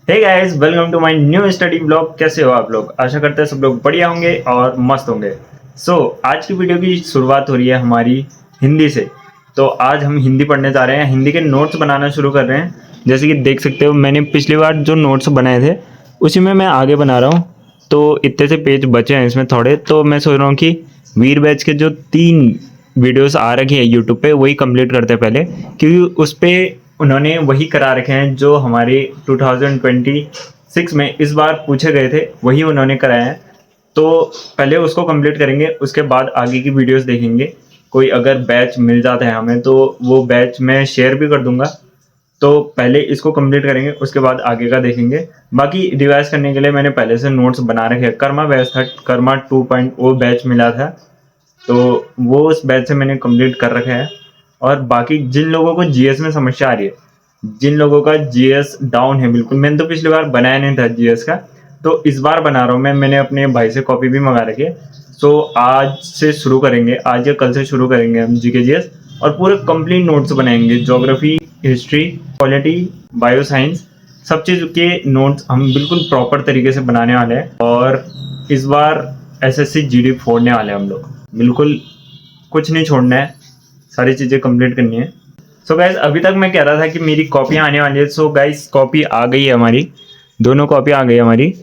Hey guys, welcome to my new study blog. कैसे हो आप लोग? आशा करते हैं सब लोग बढ़िया होंगे और मस्त होंगे। आज की वीडियो की शुरुआत हो रही है हमारी हिंदी से। तो आज हम हिंदी पढ़ने जा रहे हैं, हिंदी के नोट्स बनाना शुरू कर रहे हैं। जैसे कि देख सकते हो, मैंने पिछली बार जो नोट्स बनाए थे उसी में मैं आगे बना रहा हूँ। तो इतने से पेज बचे हैं इसमें थोड़े, तो मैं सोच रहा हूँ कि वीर बैच के जो 3 वीडियोस आ रखी है यूट्यूब पे वही कंप्लीट करते हैं पहले, क्योंकि उस पे उन्होंने वही करा रखे हैं जो हमारे 2026 में इस बार पूछे गए थे, वही उन्होंने कराए हैं। तो पहले उसको कंप्लीट करेंगे, उसके बाद आगे की वीडियोस देखेंगे। कोई अगर बैच मिल जाता है हमें तो वो बैच मैं शेयर भी कर दूंगा। तो पहले इसको कंप्लीट करेंगे, उसके बाद आगे का देखेंगे। बाकी रिवाइज करने के लिए मैंने पहले से नोट्स बना रखे हैं। कर्मा बैच था, कर्मा 2.0 बैच मिला था, तो वो उस बैच से मैंने कंप्लीट कर रखा है। और बाकी जिन लोगों को जीएस में समस्या आ रही है, जिन लोगों का जीएस डाउन है बिल्कुल, मैंने तो पिछली बार बनाया नहीं था जीएस का, तो इस बार बना रहा हूँ मैं। मैंने अपने भाई से कॉपी भी मंगा रखी है। आज से शुरू करेंगे, आज या कल से शुरू करेंगे हम जीके जीएस, और पूरे कंप्लीट नोट्स बनाएंगे। Geography, history, polity, bio science, सब चीज़ के नोट्स हम बिल्कुल प्रॉपर तरीके से बनाने वाले हैं। और इस बार एसएससी जीडी फोड़ने वाले हैं हम लोग, बिल्कुल कुछ नहीं छोड़ना है, सारी चीज़ें कंप्लीट करनी है। गाइज, अभी तक मैं कह रहा था कि मेरी कॉपियाँ आने वाली है। गाइज, कॉपी आ गई है हमारी, दोनों कॉपी आ गई हमारी।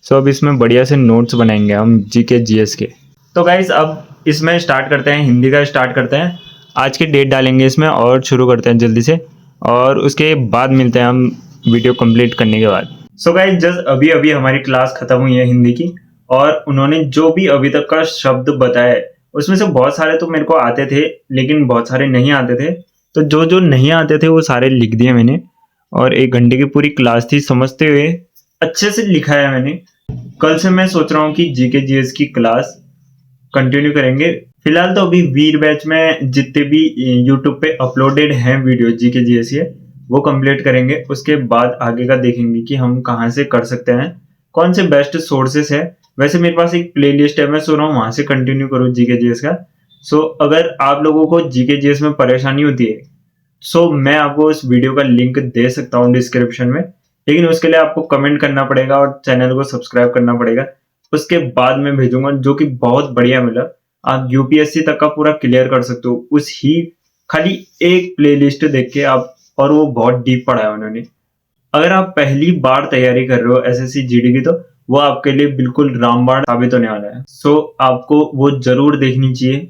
अब इसमें बढ़िया से नोट्स बनाएंगे हम जीके जीएस के। गाइज, अब इसमें स्टार्ट करते हैं, हिंदी का स्टार्ट करते हैं। आज की डेट डालेंगे इसमें और शुरू करते हैं जल्दी से, और उसके बाद मिलते हैं हम वीडियो कंप्लीट करने के बाद। गाइज, जस्ट अभी अभी हमारी क्लास खत्म हुई है हिंदी की, और उन्होंने जो भी अभी तक का शब्द बताया उसमें से बहुत सारे तो मेरे को आते थे, लेकिन बहुत सारे नहीं आते थे। तो जो जो नहीं आते थे वो सारे लिख दिए मैंने, और 1 घंटे की पूरी क्लास थी, समझते हुए अच्छे से लिखा है मैंने। कल से मैं सोच रहा हूँ कि जीके जीएस की क्लास कंटिन्यू करेंगे। फिलहाल तो अभी वीर बैच में जितने भी यूट्यूब पे अपलोडेड हैं वीडियो जीके जीएस के, वो कंप्लीट करेंगे। उसके बाद आगे का देखेंगे कि हम कहाँ से कर सकते हैं, कौन से बेस्ट सोर्सेस है। वैसे मेरे पास एक प्लेलिस्ट है, मैं सोच रहा हूँ वहां से कंटिन्यू करूँ जीके जीएस का। अगर आप लोगों को जीके जीएस में परेशानी होती है, मैं आपको उस वीडियो का लिंक दे सकता हूँ डिस्क्रिप्शन में, लेकिन उसके लिए आपको कमेंट करना पड़ेगा और चैनल को सब्सक्राइब करना पड़ेगा। उसके बाद मैं भेजूंगा, जो कि बहुत बढ़िया मिला। आप यूपीएससी तक का पूरा क्लियर कर सकते हो उस ही खाली एक प्लेलिस्ट देख के आप, और वो बहुत डीप पढ़ा है उन्होंने। अगर आप पहली बार तैयारी कर रहे हो एसएससी जीडी की, तो वो आपके लिए बिल्कुल रामबाण साबित होने वाला है। आपको वो जरूर देखनी चाहिए।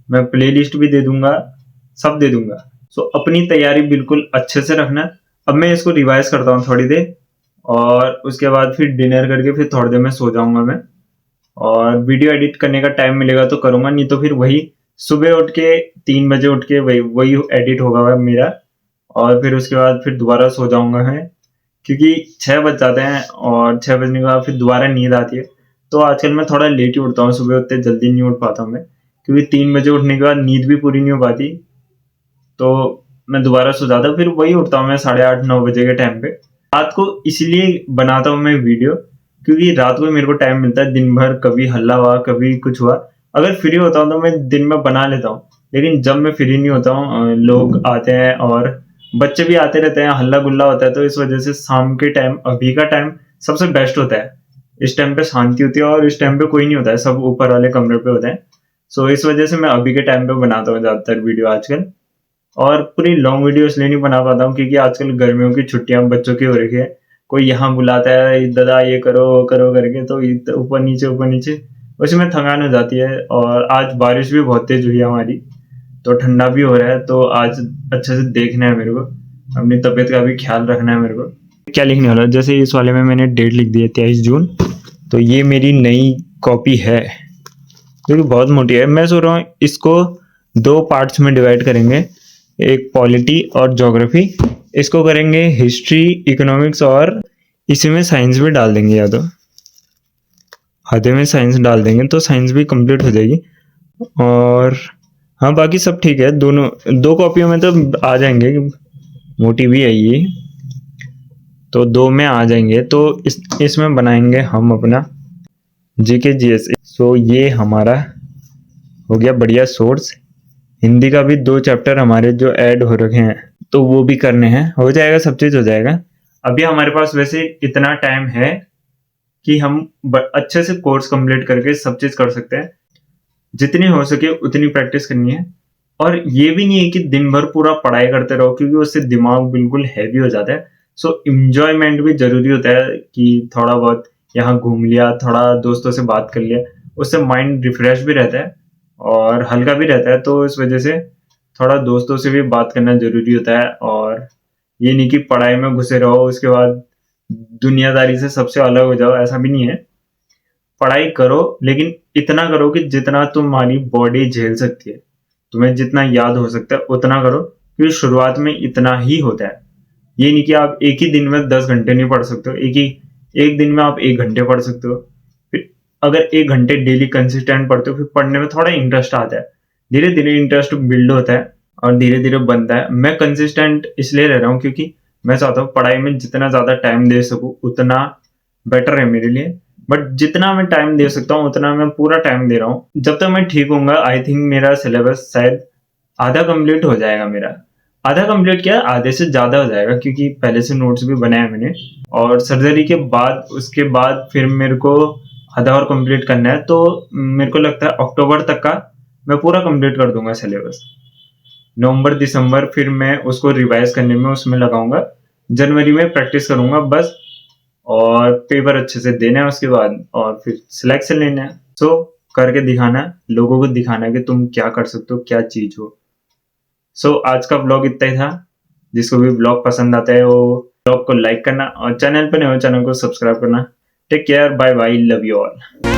मैं प्लेलिस्ट भी दे दूंगा, सब दे दूंगा। अपनी तैयारी बिल्कुल अच्छे से रखना। अब मैं इसको रिवाइज करता हूँ थोड़ी देर, और उसके बाद फिर डिनर करके फिर थोड़ी देर में सो जाऊंगा मैं। और वीडियो एडिट करने का टाइम मिलेगा तो करूंगा, नहीं तो फिर वही सुबह उठ के 3 बजे उठ के वही वही एडिट होगा मेरा। और फिर उसके बाद फिर दोबारा सो जाऊंगा मैं, क्योंकि 6 बज जाते हैं और 6 बजने के बाद फिर दोबारा नींद आती है। तो आजकल मैं थोड़ा लेट ही उठता हूँ, सुबह उतने जल्दी नहीं उठ पाता हूँ मैं, क्योंकि 3 बजे उठने के बाद नींद भी पूरी नहीं हो पाती। तो मैं दोबारा सो जाता हूँ, फिर वही उठता हूँ मैं 8:30-9 बजे के टाइम पे। रात को इसलिए बनाता हूँ मैं वीडियो, क्योंकि रात को मेरे को टाइम मिलता है। दिन भर कभी हल्ला हुआ, कभी कुछ हुआ, अगर फ्री होता हूँ तो मैं दिन में बना लेता हूँ। लेकिन जब मैं फ्री नहीं होता हूँ, लोग आते हैं और बच्चे भी आते रहते हैं, हल्ला गुल्ला होता है, तो इस वजह से शाम के टाइम, अभी का टाइम सबसे बेस्ट होता है। इस टाइम पे शांति होती है और इस टाइम पे कोई नहीं होता है, सब ऊपर वाले कमरे पे होते हैं। इस वजह से मैं अभी के टाइम पे बनाता हूँ ज्यादातर वीडियो आजकल। और पूरी लॉन्ग वीडियो इसलिए नहीं बना पाता हूँ, क्योंकि आजकल गर्मियों की छुट्टियां बच्चों की हो रही है। कोई यहाँ बुलाता है, दादा ये करो वो करो करके, तो ऊपर नीचे उसमें थकान हो जाती है। और आज बारिश भी बहुत तेज हुई है हमारी, तो ठंडा भी हो रहा है। तो आज अच्छे से देखना है मेरे को, अपनी तबीयत का भी ख्याल रखना है मेरे को। क्या लिखने वाला, जैसे इस वाले में मैंने डेट लिख दी है 23 जून। तो ये मेरी नई कॉपी है, क्योंकि बहुत मोटी है। मैं सोच रहा हूँ इसको 2 पार्ट्स में डिवाइड करेंगे, एक पॉलिटी और ज्योग्राफी। इसको करेंगे हिस्ट्री, इकोनॉमिक्स, और इसी में साइंस भी डाल देंगे, या तो आधे में साइंस डाल देंगे तो साइंस भी कंप्लीट हो जाएगी। और हाँ, बाकी सब ठीक है। दोनों 2 कॉपियों में तो आ जाएंगे, मोटी भी है ये, तो 2 में आ जाएंगे। तो इसमें बनाएंगे हम अपना जीके जीएस। ये हमारा हो गया बढ़िया सोर्स। हिंदी का भी 2 चैप्टर हमारे जो ऐड हो रखे हैं, तो वो भी करने हैं, हो जाएगा, सब चीज़ हो जाएगा। अभी हमारे पास वैसे इतना टाइम है कि हम अच्छे से कोर्स कंप्लीट करके सब चीज कर सकते हैं। जितनी हो सके उतनी प्रैक्टिस करनी है। और ये भी नहीं है कि दिन भर पूरा पढ़ाई करते रहो, क्योंकि उससे दिमाग बिल्कुल हैवी हो जाता है। सो इंजॉयमेंट भी जरूरी होता है कि थोड़ा बहुत यहाँ घूम लिया, थोड़ा दोस्तों से बात कर लिया, उससे माइंड रिफ्रेश भी रहता है और हल्का भी रहता है। तो इस वजह से थोड़ा दोस्तों से भी बात करना जरूरी होता है। और ये नहीं कि पढ़ाई में घुसे रहो उसके बाद दुनियादारी से सबसे अलग हो जाओ, ऐसा भी नहीं है। पढ़ाई करो लेकिन इतना करो कि जितना तुम्हारी बॉडी झेल सकती है, तुम्हें जितना याद हो सकता है उतना करो, क्योंकि शुरुआत में इतना ही होता है। ये नहीं कि आप एक ही दिन में 10 घंटे नहीं पढ़ सकते हो, एक दिन में आप 1 घंटे पढ़ सकते हो। फिर अगर 1 घंटे डेली कंसिस्टेंट पढ़ते हो, फिर पढ़ने में थोड़ा इंटरेस्ट आता है, धीरे धीरे इंटरेस्ट बिल्ड होता है और धीरे धीरे बनता है। मैं कंसिस्टेंट इसलिए रह रहा हूँ क्योंकि मैं चाहता हूँ पढ़ाई में जितना ज्यादा टाइम दे सकूँ उतना बेटर है मेरे लिए। बट जितना मैं टाइम दे सकता हूँ उतना मैं पूरा टाइम दे रहा हूँ। जब तक मैं ठीक होऊंगा आई थिंक मेरा सिलेबस शायद आधा कंप्लीट हो जाएगा मेरा। आधा कंप्लीट क्या, आधे से ज्यादा हो जाएगा, क्योंकि पहले से नोट्स भी बनाए हैं मैंने। और सर्जरी के बाद उसके बाद फिर मेरे को आधा और कंप्लीट करना है। तो मेरे को लगता है अक्टूबर तक का मैं पूरा कंप्लीट कर दूंगा सिलेबस। नवंबर दिसंबर फिर मैं उसको रिवाइज करने में उसमें लगाऊंगा। जनवरी में प्रैक्टिस करूंगा बस, और पेपर अच्छे से देना है उसके बाद, और फिर सिलेक्शन लेना है। सो करके दिखाना है, लोगों को दिखाना है कि तुम क्या कर सकते हो, क्या चीज हो। सो आज का ब्लॉग इतना ही था। जिसको भी ब्लॉग पसंद आता है वो ब्लॉग को लाइक करना, और चैनल पर नए हो चैनल को सब्सक्राइब करना। Take care, bye bye, love you all.